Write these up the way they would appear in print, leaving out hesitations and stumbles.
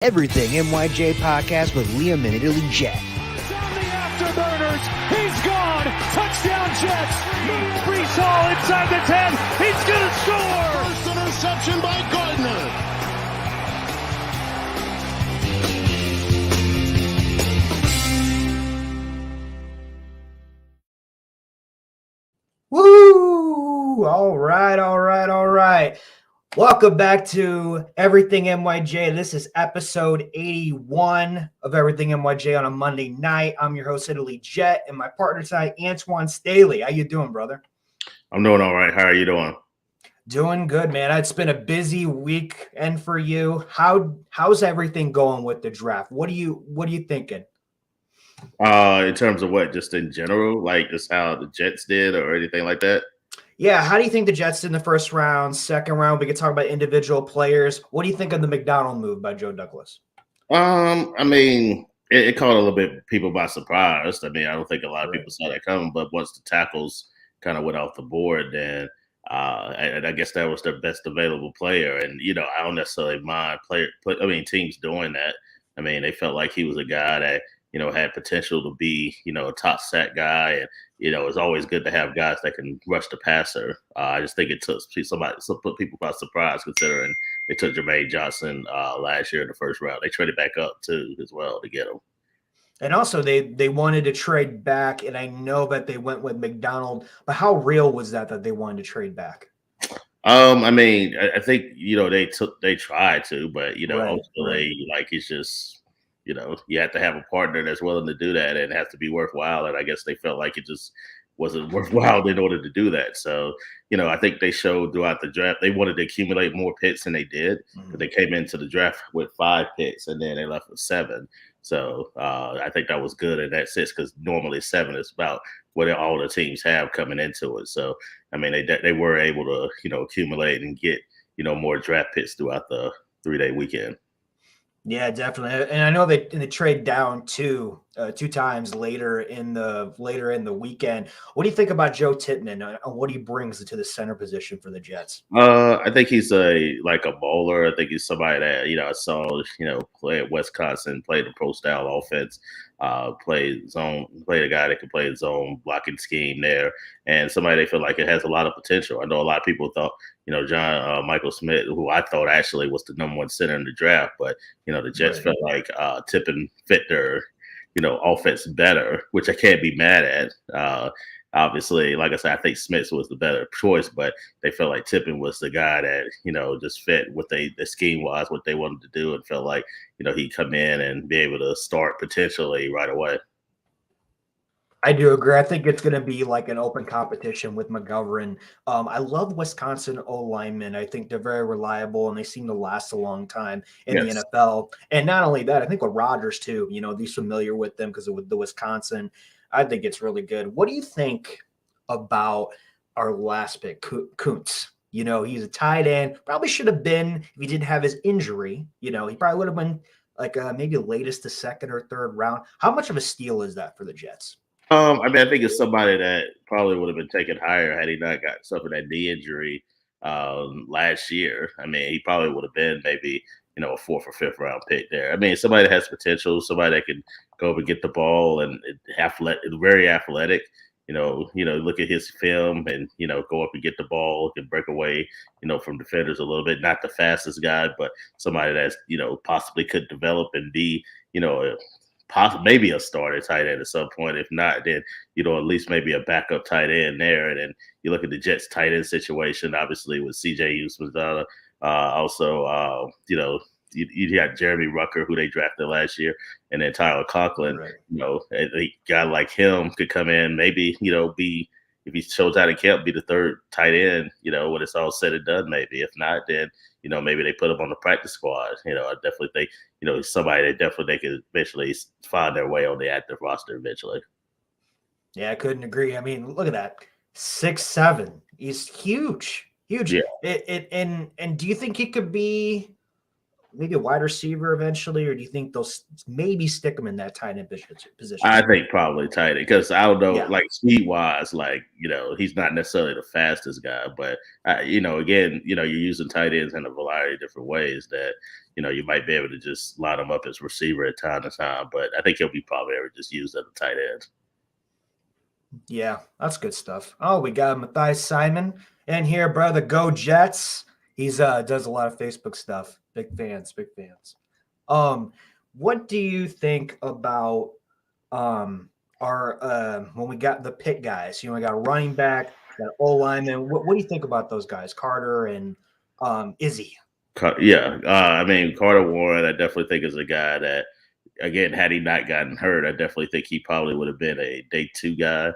Everything NYJ podcast with Liam and Italy Jet. Down the afterburners. He's gone. Touchdown Jets. Brees Hall inside the 10. He's going to score. First interception by Gardner. Woo! All right. Welcome back to Everything NYJ. This is episode 81 of Everything NYJ on a Monday night. I'm your host, Italy Jet, and my partner tonight, Antwan Staley. How you doing, brother? I'm doing all right. How are you doing? Doing good, man. It's been a busy weekend for you. How's everything going with the draft? What are you thinking? In terms of what, just in general, like just how the Jets did or anything like that? Yeah, how do you think the Jets did in the first round, second round? We could talk about individual players. What do you think of the McDonald move by Joe Douglas? I mean, it caught a little bit people by surprise. I mean, I don't think a lot of people saw that coming, but once the tackles kind of went off the board, then and I guess that was their best available player. And I don't necessarily mind teams doing that. I mean, they felt like he was a guy that had potential to be a top sack guy, and it's always good to have guys that can rush the passer. I just think it took put people by surprise, considering they took Jermaine Johnson last year in the first round. They traded back up too as well to get him. And also they wanted to trade back, and I know that they went with McDonald, but how real was that they wanted to trade back? I mean, I think they tried to, but ultimately, like, it's just you have to have a partner that's willing to do that, and it has to be worthwhile. And I guess they felt like it just wasn't worthwhile in order to do that. So, I think they showed throughout the draft they wanted to accumulate more picks than they did. Mm-hmm. They came into the draft with 5 picks, and then they left with 7. So I think that was good in that sense, because normally 7 is about what all the teams have coming into it. So, I mean, they were able to, accumulate and get, more draft picks throughout the 3-day weekend. Yeah, definitely. And I know they trade down two times later in the weekend. What do you think about Joe Tippmann and what he brings to the center position for the Jets? I think he's a bowler. I think he's somebody that I saw play at Wisconsin, played the pro style offense, played a guy that can play his own blocking scheme there, and somebody they feel like it has a lot of potential. I know a lot of people thought John Michael Smith, who I thought actually was the number 1 center in the draft, but the Jets felt like Tippmann fit their offense better, which I can't be mad at. Obviously, like I said, I think Smith was the better choice, but they felt like Tippmann was the guy that just fit what the scheme was, what they wanted to do, and felt like he'd come in and be able to start potentially right away. I do agree. I think it's going to be like an open competition with McGovern. I love Wisconsin O-linemen. I think they're very reliable, and they seem to last a long time in the NFL. And not only that, I think with Rodgers too, he's familiar with them because of the Wisconsin. I think it's really good. What do you think about our last pick, Kuntz? He's a tight end. Probably should have been, if he didn't have his injury, he probably would have been like maybe latest to second or third round. How much of a steal is that for the Jets? I mean, I think it's somebody that probably would have been taken higher had he not got suffered that knee injury last year. I mean, he probably would have been maybe a 4th or 5th round pick there. I mean, somebody that has potential, somebody that can go up and get the ball and very athletic. Look at his film and go up and get the ball, can break away from defenders a little bit. Not the fastest guy, but somebody that's possibly could develop and be maybe a starter tight end at some point. If not, then at least maybe a backup tight end there. And then you look at the Jets tight end situation, obviously with CJ Usman, also you got Jeremy Rucker, who they drafted last year, and then Tyler Conklin. Right. A guy like him could come in, maybe be, if he shows out in camp, be the 3rd tight end. When it's all said and done, maybe. If not, then maybe they put him on the practice squad. I definitely think somebody that definitely they could eventually find their way on the active roster eventually. Yeah, I couldn't agree. I mean, look at that, 6'7". He's huge. Yeah. And do you think he could be maybe a wide receiver eventually, or do you think they'll maybe stick him in that tight end position? I think probably tight end because I don't know, Yeah. like speed wise, like he's not necessarily the fastest guy, but again, you're using tight ends in a variety of different ways that you might be able to just line him up as receiver at time to time. But I think he'll be probably ever just used as a tight end. Yeah, that's good stuff. Oh, we got Matthias Simon in here, brother. Go Jets. He's does a lot of Facebook stuff. Big fans, big fans. What do you think about our when we got the pick guys? We got a running back, got O lineman. What do you think about those guys, Carter and Izzy? Yeah, I mean Carter Warren, I definitely think is a guy that, again, had he not gotten hurt, I definitely think he probably would have been a day 2 guy,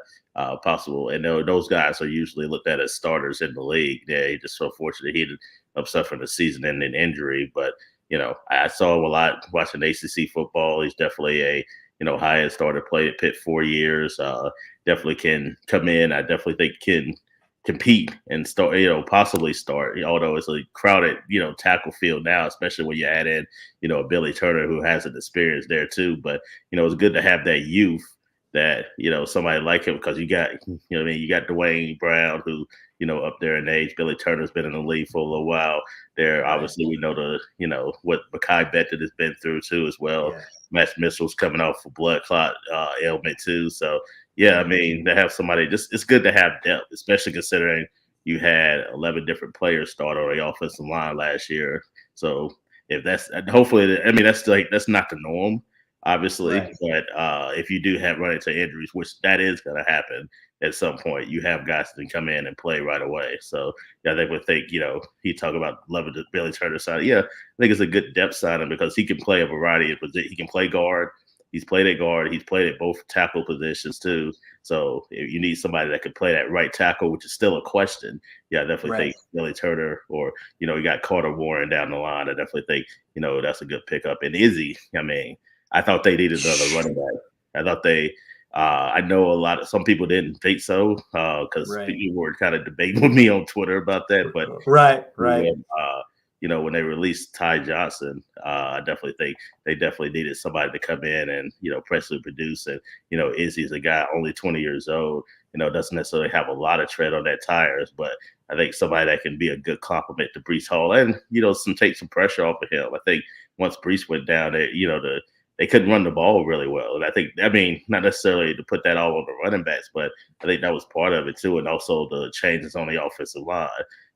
possible. And those guys are usually looked at as starters in the league. Yeah, he just so fortunate he ended up suffering a season-ending injury. But I saw him a lot watching ACC football. He's definitely a high-end starter. Played at Pitt 4 years. Definitely can come in. I definitely think can compete and start, possibly start, although it's a crowded, tackle field now, especially when you add in, a Billy Turner who has an experience there too. But, it's good to have that youth that, somebody like him, because you got, you got Dwayne Brown who, up there in age. Billy Turner's been in the league for a little while. There, obviously, we know what Mekhi Becton has been through too as well. Yeah. Matt Mitchell's coming off a blood clot ailment too. So, yeah, I mean, to have somebody, it's good to have depth, especially considering you had 11 different players start on the offensive line last year. So if that's, hopefully, I mean, that's not the norm, obviously. Right. But if you do have run into injuries, which that is going to happen at some point, you have guys that can come in and play right away. So yeah, they would think, he talk about loving the Billy Turner side. Yeah, I think it's a good depth signing because he can play a variety of positions. He can play guard. He's played at guard. He's played at both tackle positions too. So if you need somebody that can play that right tackle, which is still a question, yeah, I definitely think Billy Turner, or you got Carter Warren down the line. I definitely think that's a good pickup. And Izzy, I mean, I thought they needed another running back. I thought they. I know some people didn't think so because people were kind of debating with me on Twitter about that. But right. When they released Ty Johnson, I definitely think they definitely needed somebody to come in and, pressly produce. And, Izzy's a guy only 20 years old, doesn't necessarily have a lot of tread on that tires, but I think somebody that can be a good complement to Breece Hall and, take some pressure off of him. I think once Breece went down there, they couldn't run the ball really well. And I think, not necessarily to put that all on the running backs, but I think that was part of it too. And also the changes on the offensive line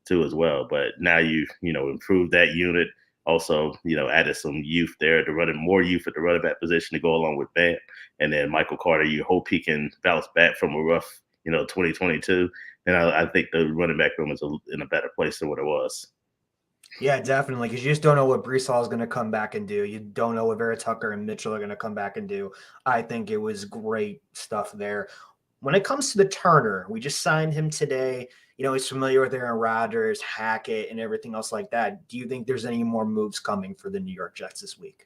too as well. But now you've improved that unit. Also, added some youth there to more youth at the running back position to go along with Bam. And then Michael Carter, you hope he can bounce back from a rough 2022. And I think the running back room is in a better place than what it was. Yeah, definitely, because you just don't know what Breece Hall is going to come back and do. You don't know what Vera Tucker and Mitchell are going to come back and do. I think it was great stuff there. When it comes to the Turner, we just signed him today. He's familiar with Aaron Rodgers, Hackett, and everything else like that. Do you think there's any more moves coming for the New York Jets this week?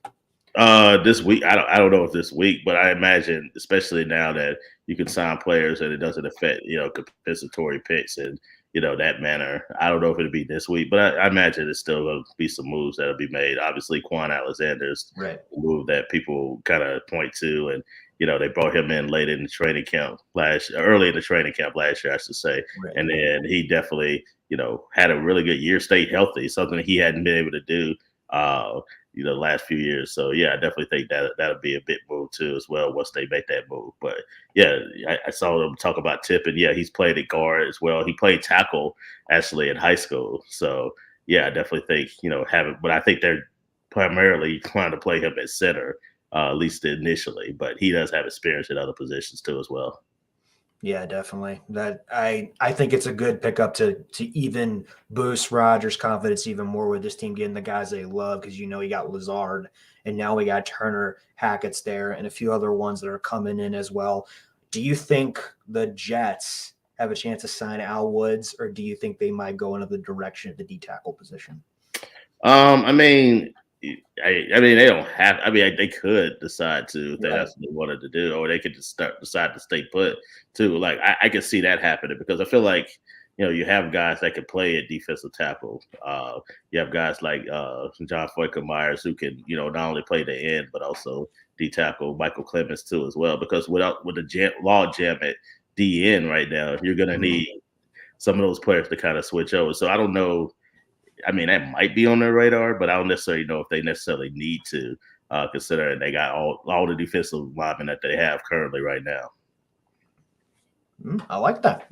This week, I don't know if this week, but I imagine, especially now that you can sign players and it doesn't affect, compensatory picks and, that manner. I don't know if it'll be this week, but I imagine it's still going to be some moves that'll be made. Obviously, Quan Alexander's move that people kind of point to, and they brought him in late in the training camp early in the training camp last year, I should say, and then he definitely had a really good year, stayed healthy, something he hadn't been able to do. The last few years. So yeah, I definitely think that'll be a big move too as well once they make that move. But yeah, I saw them talk about Tippett. Yeah, he's played at guard as well. He played tackle actually in high school. So yeah, I definitely think but I think they're primarily trying to play him at center, at least initially. But he does have experience in other positions too as well. Yeah, definitely. That I think it's a good pickup to even boost Rodgers' confidence even more with this team getting the guys they love, because you got Lazard and now we got Turner, Hackett's there, and a few other ones that are coming in as well. Do you think the Jets have a chance to sign Al Woods, or do you think they might go into the direction of the D tackle position? I mean, they don't have. They could decide to if that's what they wanted to do, or they could just decide to stay put too. Like I could see that happening because I feel like you have guys that can play at defensive tackle. You have guys like John Foyker Myers who can, not only play the end but also D tackle. Michael Clemens too as well. Because with the log jam at DN right now, you're gonna need some of those players to kind of switch over. So I don't know. I mean, that might be on their radar, but I don't necessarily know if they necessarily need to, considering they got all the defensive linemen that they have currently right now. I like that.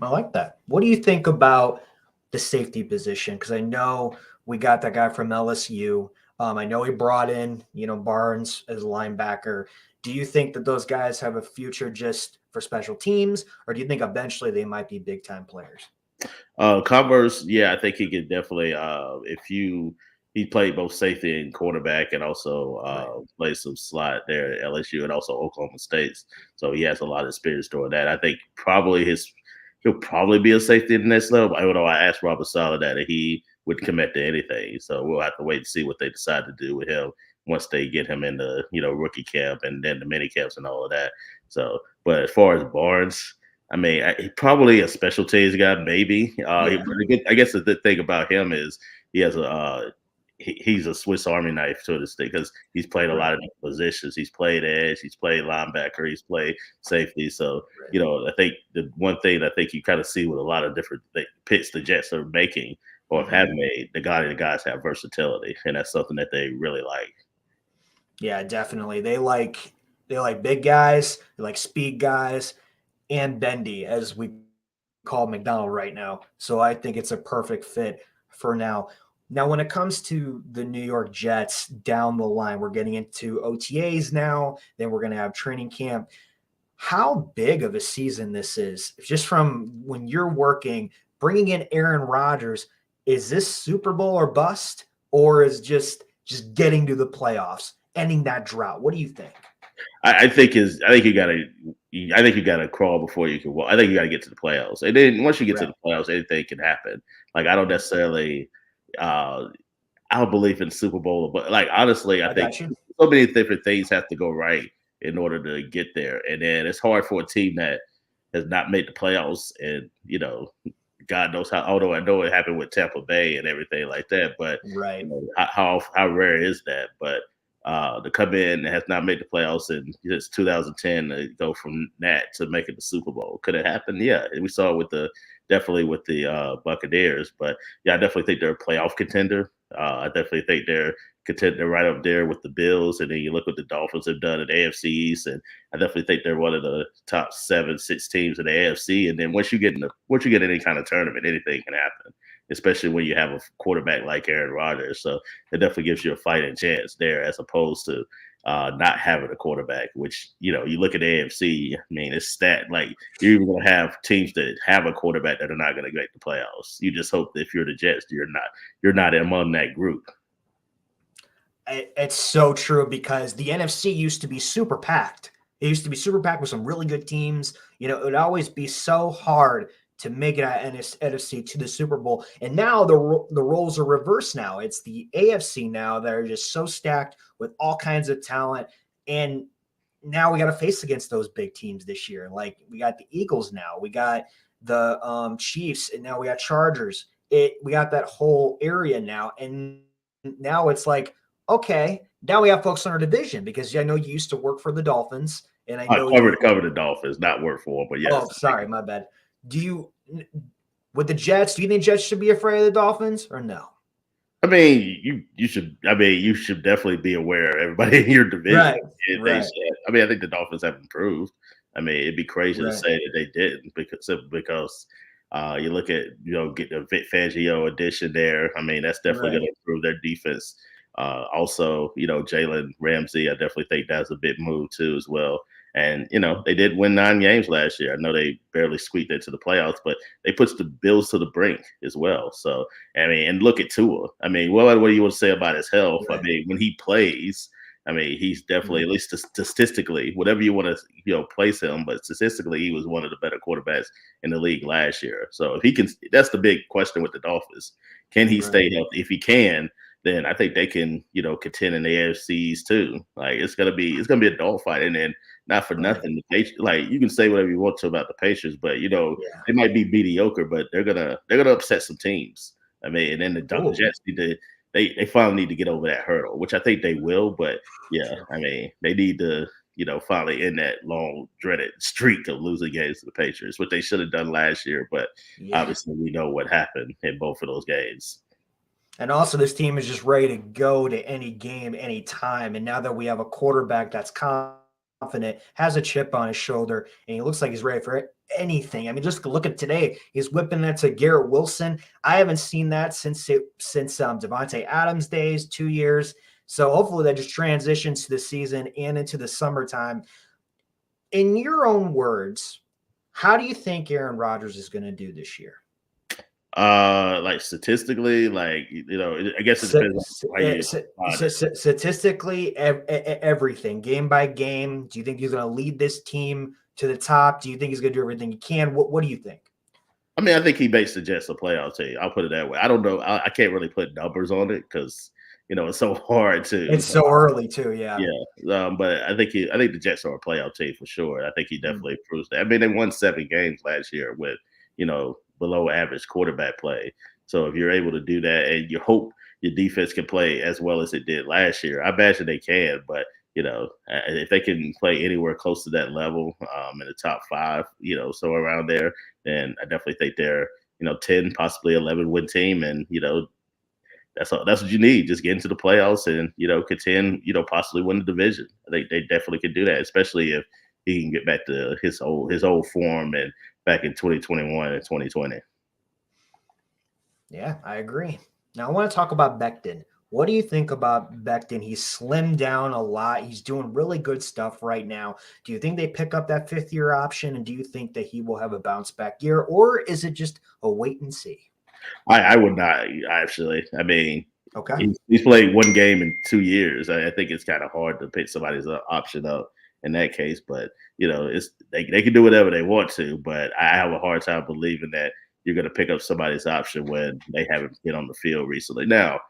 What do you think about the safety position? Because I know we got that guy from LSU. I know he brought in, Barnes as a linebacker. Do you think that those guys have a future just for special teams, or do you think eventually they might be big-time players? Converse, yeah, I think he could definitely. He played both safety and quarterback, and also played some slot there at LSU and also Oklahoma State. So he has a lot of experience doing that. I think he'll probably be a safety in the next level. I know I asked Robert Saleh that he would commit to anything, so we'll have to wait and see what they decide to do with him once they get him into rookie camp and then the mini camps and all of that. So, but as far as Barnes. I mean, probably a special teams guy, maybe. I guess the thing about him is he has he's a Swiss Army knife, so to speak, because he's played a lot of positions. He's played edge, he's played linebacker, he's played safety. So, I think the one thing I think you kind of see with a lot of different picks the Jets are making or have made, the guys have versatility, and that's something that they really like. Yeah, definitely. They like big guys, they like speed guys, and bendy, as we call McDonald right now. So I think it's a perfect fit for now. Now, when it comes to the New York Jets down the line, we're getting into OTAs now. Then we're going to have training camp. How big of a season this is, just from when you're working, bringing in Aaron Rodgers, is this Super Bowl or bust, or is just getting to the playoffs, ending that drought? What do you think? I think you gotta crawl before you can walk. I think you gotta get to the playoffs, and then once you get to the playoffs, anything can happen. Like I don't necessarily, I don't believe in Super Bowl, but like honestly, I think so many different things have to go right in order to get there, and then it's hard for a team that has not made the playoffs, and God knows how. Although I know it happened with Tampa Bay and everything like that, but how rare is that? But to come in and has not made the playoffs since 2010 to go from that to making the Super Bowl. Could it happen? Yeah. We saw it definitely with the Buccaneers, but yeah, I definitely think they're a playoff contender. I definitely think they're contender right up there with the Bills. And then you look what the Dolphins have done in the AFC East, and I definitely think they're one of the top 7-6 teams in the AFC. And then once you get any kind of tournament, anything can happen, especially when you have a quarterback like Aaron Rodgers. So it definitely gives you a fighting chance there as opposed to not having a quarterback, which, you look at the AFC, I mean, it's like you're even going to have teams that have a quarterback that are not going to make the playoffs. You just hope that if you're the Jets, you're not among that group. It's so true because the NFC used to be super packed. It used to be super packed with some really good teams. It would always be so hard to make it out NFC to the Super Bowl. And now the roles are reversed now. It's the AFC now that are just so stacked with all kinds of talent. And now we got to face against those big teams this year. Like we got the Eagles now. We got the Chiefs, and now we got Chargers. We got that whole area now. And now it's like, okay, now we have folks in our division because I know you used to work for the Dolphins. And I know cover the Dolphins, not work for them, but yes. Oh, sorry, my bad. With the Jets, do you think Jets should be afraid of the Dolphins or no? I mean, you should definitely be aware of everybody in your division. Right. I mean, I think the Dolphins have improved. I mean, it'd be crazy to say that they didn't because you look at get the Vic Fangio addition there. I mean, that's definitely going to improve their defense. Also, Jalen Ramsey, I definitely think that's a big move too as well. And, they did win 9 games last year. I know they barely squeaked into the playoffs, but they pushed the Bills to the brink as well. So, I mean, and look at Tua. I mean, what do you want to say about his health? Right. I mean, when he plays, I mean, he's definitely, at least statistically, whatever you want to, place him, but statistically, he was one of the better quarterbacks in the league last year. So if he can, that's the big question with the Dolphins. Can he stay healthy? If he can, then I think they can, contend in the AFCs too. Like it's gonna be a dogfight, and then not for Right. nothing, the Patriots, like you can say whatever you want to about the Patriots, but Yeah. they might be mediocre, but they're gonna upset some teams. I mean, and then the Ooh, Jets need to they finally need to get over that hurdle, which I think they will. But yeah, sure. I mean, they need to finally end that long dreaded streak of losing games to the Patriots, which they should have done last year. But Yeah. obviously, we know what happened in both of those games. And also, this team is just ready to go to any game, any time. And now that we have a quarterback that's confident, has a chip on his shoulder, and he looks like he's ready for anything. I mean, just look at today. He's whipping that to Garrett Wilson. I haven't seen that since Devontae Adams days, 2 years. So hopefully that just transitions to the season and into the summertime. In your own words, how do you think Aaron Rodgers is going to do this year? Like statistically, like I guess it depends on how you define it. Statistically, everything, game by game. Do you think he's going to lead this team to the top? Do you think he's going to do everything he can? What do you think? I mean, I think he makes the Jets a playoff team. I'll put it that way. I don't know. I can't really put numbers on it because it's so hard to. It's so early too. Yeah. Yeah. But I think the Jets are a playoff team for sure. I think he definitely proves that. I mean, they won 7 games last year with below average quarterback play. So if you're able to do that, and you hope your defense can play as well as it did last year, I imagine they can. But if they can play anywhere close to that level, in the top 5, so around there, then I definitely think they're 10, possibly 11 win team, and that's all. That's what you need. Just get into the playoffs and contend. Possibly win the division. I think they definitely could do that, especially if he can get back to his old form and back in 2021 and 2020. Yeah, I agree. Now I want to talk about Becton. What do you think about Becton? He's slimmed down a lot. He's doing really good stuff right now. Do you think they pick up that 5th-year option, and do you think that he will have a bounce back year, or is it just a wait and see? I would not actually. I mean, Okay. he's played 1 game in 2 years. I think it's kind of hard to pick somebody's option up in that case. But it's they can do whatever they want to. But I have a hard time believing that you're going to pick up somebody's option when they haven't been on the field recently. Now,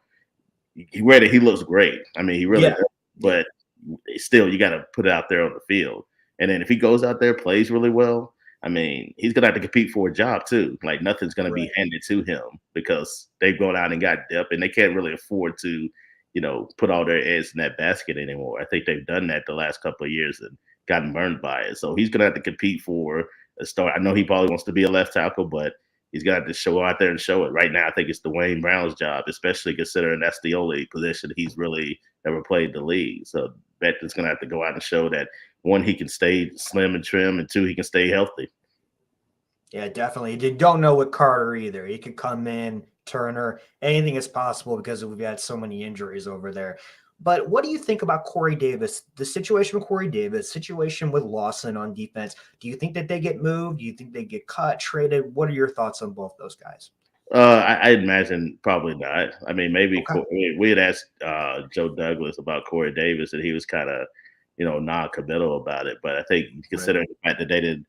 he looks great. I mean, he really does. But still, you got to put it out there on the field. And then if he goes out there, plays really well, I mean, he's gonna have to compete for a job too. Like nothing's gonna be handed to him because they've gone out and got depth, and they can't really afford to, put all their eggs in that basket anymore. I think they've done that the last couple of years and gotten burned by it. So he's gonna have to compete for a start. I know he probably wants to be a left tackle, but he's gonna have to show out there and show it. Right now, I think it's Dwayne Brown's job, especially considering that's the only position he's really ever played the league. So Becton's gonna have to go out and show that 1, he can stay slim and trim, and 2, he can stay healthy. Yeah, definitely. You don't know with Carter either. He could come in, Turner, anything is possible because we've had so many injuries over there. But what do you think about Corey Davis? The situation with Corey Davis, situation with Lawson on defense. Do you think that they get moved? Do you think they get cut, traded? What are your thoughts on both those guys? I imagine probably not. I mean, maybe Okay. we had asked Joe Douglas about Corey Davis, and he was kind of, non-committal about it. But I think considering the fact that they didn't,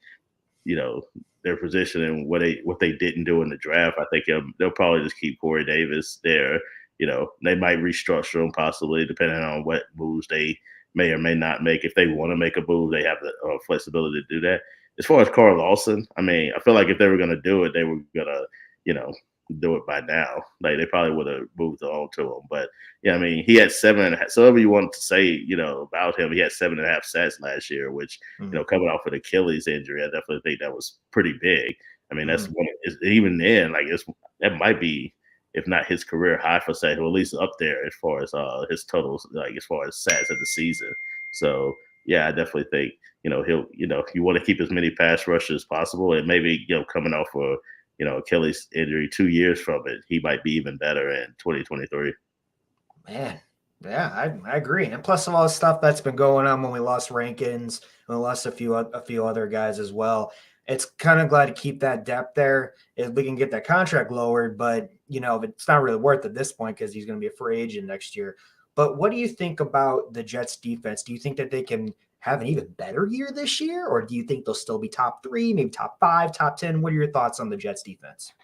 their position and what they didn't do in the draft, I think they'll probably just keep Corey Davis there. They might restructure him possibly depending on what moves they may or may not make. If they want to make a move, they have the flexibility to do that. As far as Carl Lawson, I mean, I feel like if they were going to do it, they were going to, do it by now. Like they probably would have moved on to him. But yeah, I mean, he had 7.5. So whatever you want to say, about him, he had 7.5 sacks last year, which coming off of the Achilles injury, I definitely think that was pretty big. I mean, that's even then, like that might be, if not his career high for sacks, or at least up there as far as his totals, like as far as sacks of the season. So yeah, I definitely think he'll if you want to keep as many pass rushers as possible, and maybe coming off a Achilles injury 2 years from it, he might be even better in 2023. Man, yeah, I agree. And plus all the stuff that's been going on when we lost Rankins, and we lost a few other guys as well. It's kind of glad to keep that depth there if we can get that contract lowered. But it's not really worth at this point because he's going to be a free agent next year. But what do you think about the Jets defense? Do you think that they can have an even better year this year, or do you think they'll still be top 3, maybe top 5, top 10? What are your thoughts on the Jets defense?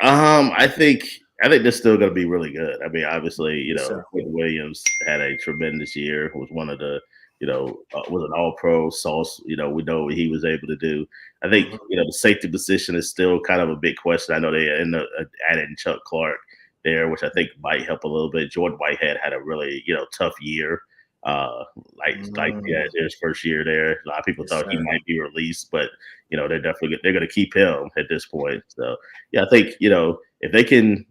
I think I think they're still going to be really good. I mean, obviously, So, Quentin Williams had a tremendous year. Was one of the, was an All-Pro. Sauce, we know what he was able to do. I think mhm. the safety position is still kind of a big question. I know they end up adding Chuck Clark there, which I think might help a little bit. Jordan Whitehead had a really tough year. Yeah, Mm, his first year there. A lot of people yes, thought he sir. might be released, but they're going to keep him at this point. So yeah, I think if they can,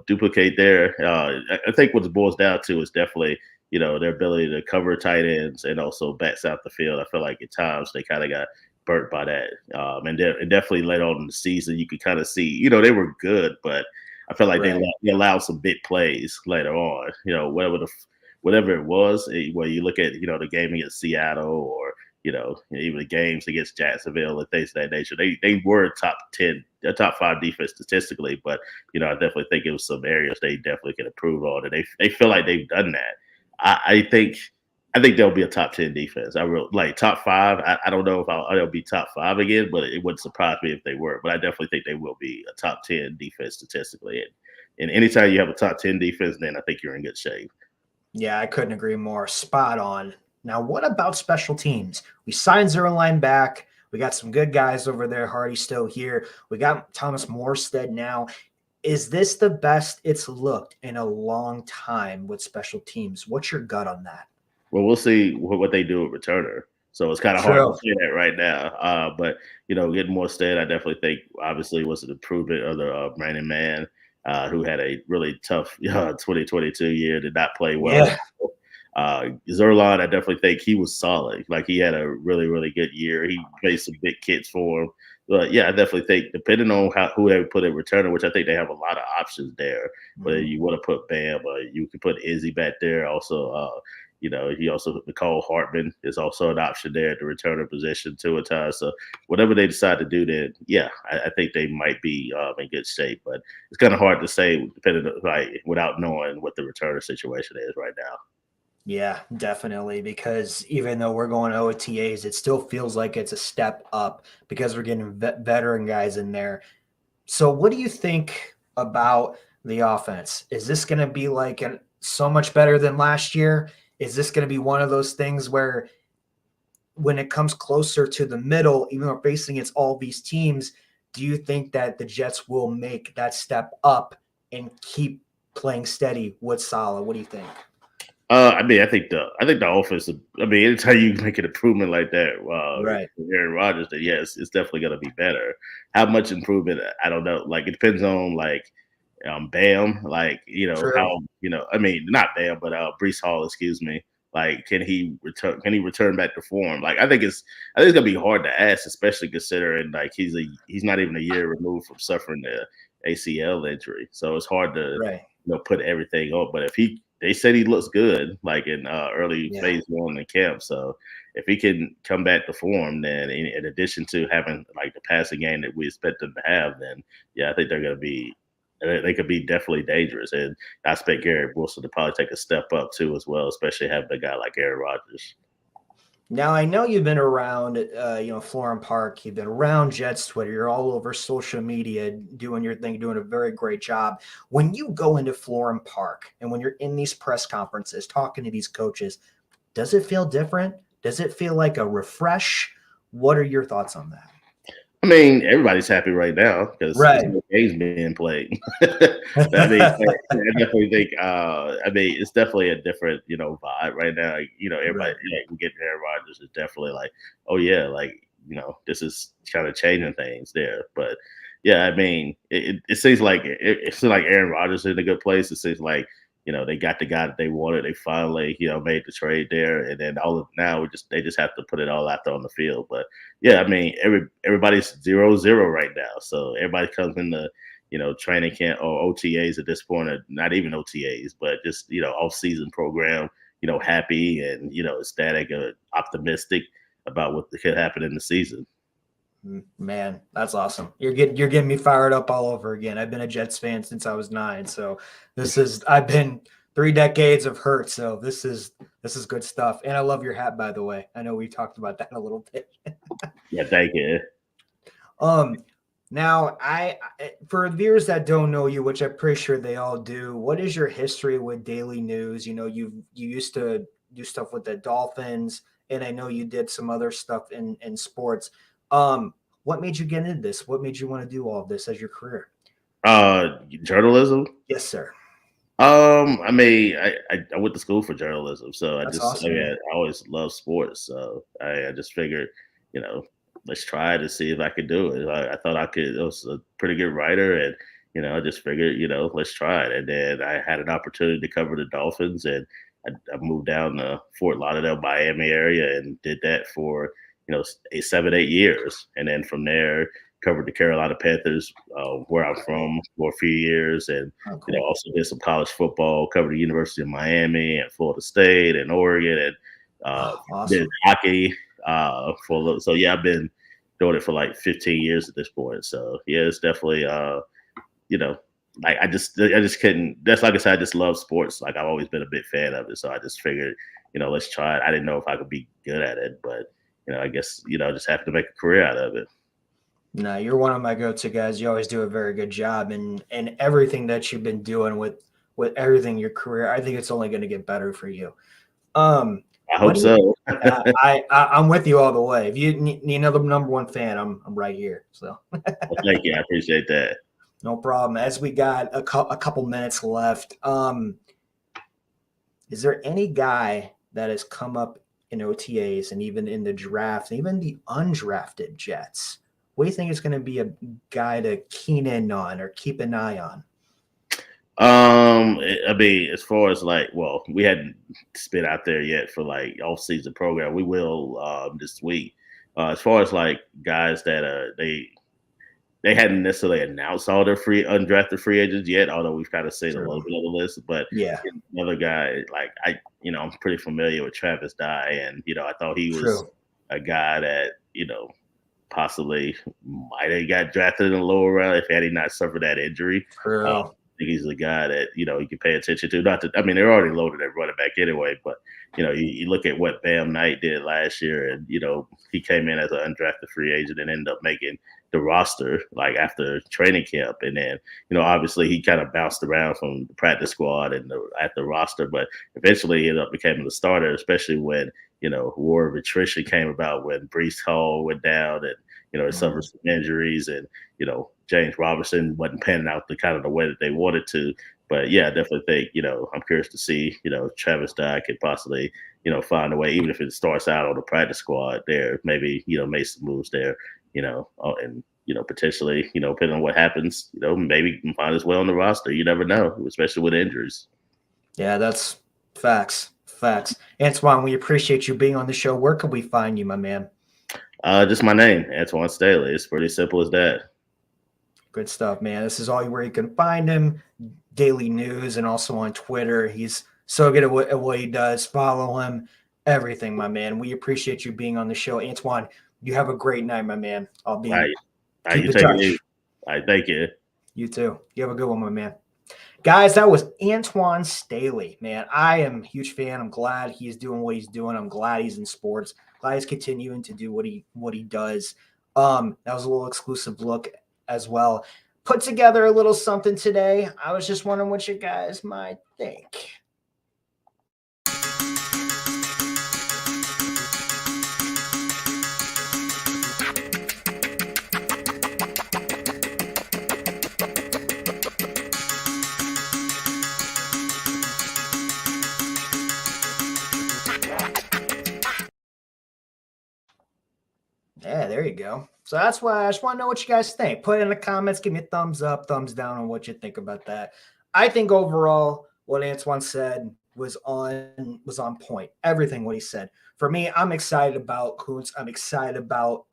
duplicate their, I think what it boils down to is definitely, their ability to cover tight ends and also backs out the field. I feel like at times they kind of got burnt by that. And definitely later on in the season, you could kind of see, they were good, but I feel like Right. they allowed some big plays later on, whatever it was, where you look at, the game against Seattle or, even the games against Jacksonville and things of that nature. They were a top 5 defense statistically, but I definitely think it was some areas they definitely can improve on, and they feel like they've done that. I think they'll be a top 10 defense. I will like top 5. I don't know if they'll be top 5 again, but it wouldn't surprise me if they were. But I definitely think they will be a top 10 defense statistically. And anytime you have a top 10 defense, then I think you're in good shape. Yeah, I couldn't agree more. Spot on. Now, what about special teams? We signed Zerline back. We got some good guys over there. Hardy's still here. We got Thomas Morstead now. Is this the best it's looked in a long time with special teams? What's your gut on that? Well, we'll see what they do with returner. So it's kind of hard to True. say that right now. But getting more stead, I definitely think obviously was an improvement of the Brandon Mann, who had a really tough 2022 year, did not play well. Yeah. Zerline, I definitely think he was solid. Like he had a really, really good year. He made some big kits for him. But yeah, I definitely think depending on who they put in returner, which I think they have a lot of options there. Whether Mhm. you want to put Bam, or you can put Izzy back there. Also, he also Nicole Hartman is also an option there at the returner position too at times. So whatever they decide to do, then yeah, I think they might be in good shape. But it's kind of hard to say depending without knowing what the returner situation is right now. Yeah, definitely. Because even though we're going OTAs, it still feels like it's a step up because we're getting veteran guys in there. So, what do you think about the offense? Is this going to be like so much better than last year? Is this going to be one of those things where when it comes closer to the middle, even though we're facing against all these teams, do you think that the Jets will make that step up and keep playing steady with Salah? What do you think? I mean, I think the offense. I mean, anytime you make an improvement like that, Right. with Aaron Rodgers, then yes, it's definitely going to be better. How much improvement? I don't know. Like it depends on Bam, True. how I mean, not Bam, but Brees Hall, excuse me. Like, can he return? Can he return back to form? Like, I think it's gonna be hard to ask, especially considering like he's not even a year removed from suffering the ACL injury, so it's hard to Right. put everything on. But if they said he looks good, like in early Yeah. phase 1 in camp, so if he can come back to form, then in addition to having like the passing game that we expect them to have, then yeah, I think they're gonna be they could be definitely dangerous. And I expect Garrett Wilson to probably take a step up too, as well, especially having a guy like Aaron Rodgers. Now I know you've been around, Florham Park. You've been around Jets Twitter. You're all over social media, doing your thing, doing a very great job. When you go into Florham Park and when you're in these press conferences talking to these coaches, does it feel different? Does it feel like a refresh? What are your thoughts on that? I mean, everybody's happy right now because there's Right. no games being played. I mean, I definitely think. I mean, it's definitely a different, vibe right now. Everybody Right. like we get Aaron Rodgers is definitely like, oh yeah, like this is kind of changing things there. But yeah, I mean, it seems like it seems like Aaron Rodgers is in a good place. It seems like they got the guy that they wanted. They finally made the trade there, and then all of now they just have to put it all out there on the field. But yeah, I mean, everybody's 0-0 right now. So everybody comes in the, training camp or OTAs at this point, or not even OTAs, but just, off season program, happy and, ecstatic and optimistic about what could happen in the season. Man, that's awesome. You're getting me fired up all over again. I've been a Jets fan since I was 9. So I've been 3 decades of hurt. So this is good stuff. And I love your hat, by the way. I know we talked about that a little bit. Yeah, thank you. Um, Now, for viewers that don't know you, which I'm pretty sure they all do, what is your history with daily news? You used to do stuff with the Dolphins, and I know you did some other stuff in sports. What made you get into this? What made you want to do all of this as your career? Journalism. Yes, sir. I mean, I went to school for journalism, so That's I awesome, mean, man. I always loved sports, so I just figured, you know, let's try to see if I could do it. I thought I could. I was a pretty good writer, and I just figured, let's try it. And then I had an opportunity to cover the Dolphins, and I moved down to Fort Lauderdale, Miami area, and did that for 7, 8 years, and then from there covered the Carolina Panthers, where I'm from, for a few years, and Oh, cool. also did some college football, covered the University of Miami and Florida State and Oregon, and Oh, did awesome. hockey for a little. So yeah, I've been doing it for like 15 years at this point. So yeah, it's definitely you know, like I just couldn't. That's like I said, I just love sports. Like I've always been a big fan of it. So I just figured, let's try it. I didn't know if I could be good at it, but I guess I just have to make a career out of it. No, you're one of my go-to guys. You always do a very good job, and everything that you've been doing with everything your career. I think it's only going to get better for you. I What hope do you? so. I'm with you all the way. If you need another number one fan, I'm right here. So Well, thank you. I appreciate that. no problem. As we got a couple minutes left, is there any guy that has come up in OTAs and even in the draft, and even the undrafted Jets? What do you think is going to be a guy to keen in on or keep an eye on? I mean, as far as like, well, we hadn't been out there yet for like off-season program. We will this week. As far as like guys that they hadn't necessarily announced all their undrafted free agents yet, although we've kind of seen a True. little bit of the list. But Yeah, another guy, like I'm pretty familiar with Travis Dye, and I thought he was true. a guy that possibly might have got drafted in the lower round if had he not suffered that injury. True. I think he's a guy that you can pay attention to. Not to, I mean, they're already loaded at running back anyway, but you look at what Bam Knight did last year, and he came in as an undrafted free agent and ended up making the roster like after training camp, and then obviously he kind of bounced around from the practice squad and at the roster, but eventually he ended up becoming the starter, especially when war of attrition came about when Breece Hall went down and he suffered some injuries, and James Robinson wasn't panning out the kind of the way that they wanted to. But yeah, I definitely think I'm curious to see Travis Dye could possibly find a way, even if it starts out on the practice squad there, maybe make some moves there, and potentially depending on what happens, maybe he can find his way on the roster. You never know, especially with injuries. Yeah, that's facts. Facts. Antwan, we appreciate you being on the show. Where can we find you, my man? Just my name, Antwan Staley. It's pretty simple as that. Good stuff, man. This is all where you can find him. Daily news and also on Twitter. He's so good at what he does. Follow him. Everything, my man. We appreciate you being on the show. Antwan, you have a great night, my man. I'll be All right. keep You in take it touch. easy. All right, thank you. You too. You have a good one, my man. Guys, that was Antwan Staley, man. I am a huge fan. I'm glad he's doing what he's doing. I'm glad he's in sports. Glad he's continuing to do what he does. That was a little exclusive look as well. Put together a little something today. I was just wondering what you guys might think. Yeah, there you go. So that's why I just want to know what you guys think. Put it in the comments. Give me a thumbs up, thumbs down on what you think about that. I think overall, what Antwan said was on point. Everything what he said. For me, I'm excited about Kuntz. I'm excited about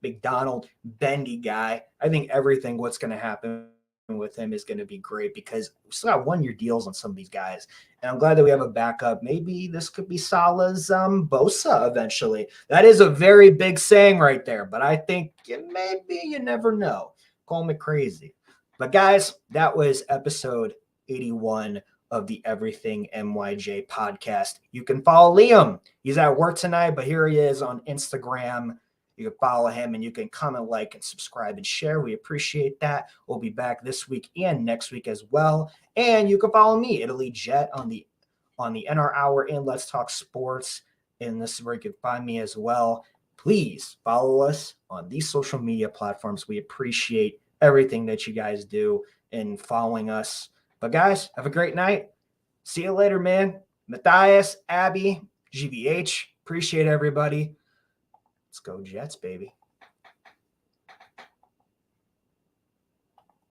McDonald, Bendy guy. I think everything what's going to happen with him is going to be great because we still got 1-year deals on some of these guys. And I'm glad that we have a backup. Maybe this could be Salah's Bosa eventually. That is a very big saying right there, but I think maybe you never know. Call me crazy. But guys, that was episode 81 of the Everything NYJ podcast. You can follow Liam. He's at work tonight, but here he is on Instagram You can follow him, and you can comment, like, and subscribe and share. We appreciate that. We'll be back this week and next week as well. And you can follow me, Italy Jet, on the NR Hour and Let's Talk Sports. And this is where you can find me as well. Please follow us on these social media platforms. We appreciate everything that you guys do in following us. But guys, have a great night. See you later, man. Matthias, Abby, GBH. Appreciate everybody. Let's go Jets, baby.